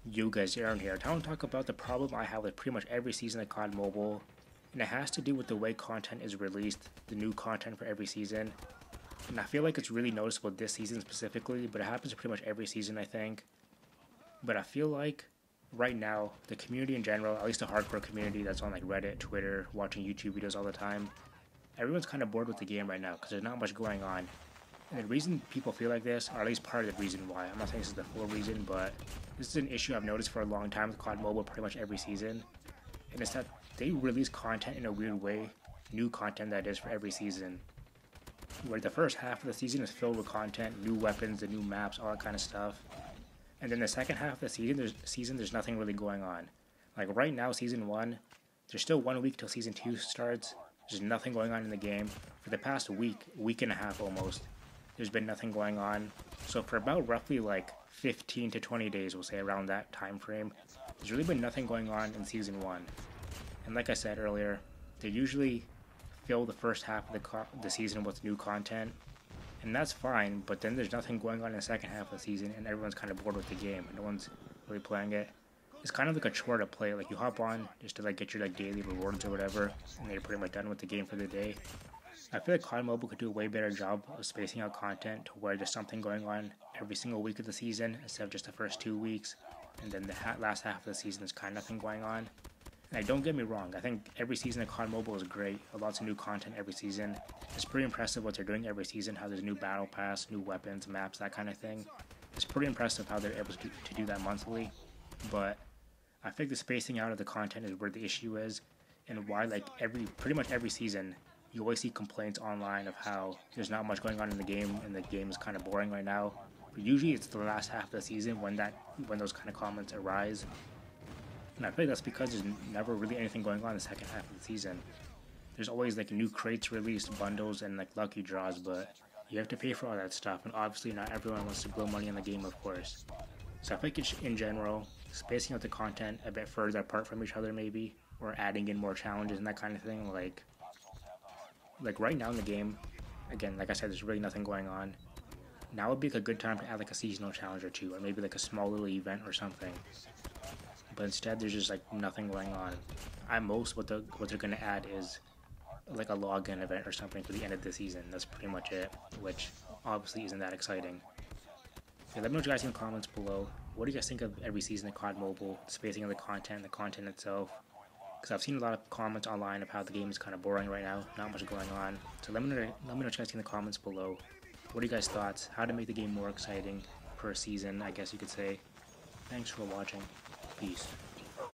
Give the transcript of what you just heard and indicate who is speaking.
Speaker 1: You guys, Aaron here. I want to talk about the problem I have with pretty much every season of COD Mobile, and it has to do with the way content is released, the new content for every season. And I feel like it's really noticeable this season specifically, but it happens pretty much every season, I think. But I feel like right now, the community in general, at least the hardcore community that's on like Reddit, Twitter, watching YouTube videos all the time, everyone's kind of bored with the game right now because there's not much going on. And the reason people feel like this, or at least part of the reason why, I'm not saying this is the full reason, but this is an issue I've noticed for a long time with COD Mobile pretty much every season. And it's that they release content in a weird way, new content that is for every season. Where the first half of the season is filled with content, new weapons, the new maps, all that kind of stuff. And then the second half of the season, there's nothing really going on. Like right now, season 1, there's still 1 week till season 2 starts. There's nothing going on in the game. For the past week and a half almost, there's been nothing going on. So for about roughly like 15 to 20 days, we'll say around that time frame, there's really been nothing going on in season 1. And like I said earlier, they usually fill the first half of the season with new content, and that's fine, but then there's nothing going on in the second half of the season, and everyone's kind of bored with the game, and no one's really playing it. It's kind of like a chore to play. Like you hop on just to like get your like daily rewards or whatever, and then you're pretty much done with the game for the day. I feel like COD Mobile could do a way better job of spacing out content to where there's something going on every single week of the season instead of just the first 2 weeks, and then the last half of the season is kind of nothing going on. And don't get me wrong, I think every season of COD Mobile is great. Lots of new content every season. It's pretty impressive what they're doing every season, how there's new battle pass, new weapons, maps, that kind of thing. It's pretty impressive how they're able to do that monthly, but I think the spacing out of the content is where the issue is, and why like pretty much every season you always see complaints online of how there's not much going on in the game and the game is kind of boring right now. But usually it's the last half of the season when those kind of comments arise. And I feel like that's because there's never really anything going on in the second half of the season. There's always like new crates released, bundles, and like lucky draws, but you have to pay for all that stuff, and obviously not everyone wants to blow money on the game, of course. So I think in general, spacing out the content a bit further apart from each other maybe, or adding in more challenges and that kind of thing, like right now in the game, again, like I said, there's really nothing going on. Now would be like a good time to add like a seasonal challenge or two, or maybe like a small little event or something. But instead, there's just like nothing going on. At most, what they're gonna add is like a login event or something for the end of the season. That's pretty much it, which obviously isn't that exciting. Okay, let me know what you guys in the comments below. What do you guys think of every season of COD Mobile, the spacing of the content itself? Because I've seen a lot of comments online of how the game is kind of boring right now, not much going on. So let me know what you guys think in the comments below. What are you guys' thoughts? How to make the game more exciting per season, I guess you could say. Thanks for watching. Peace.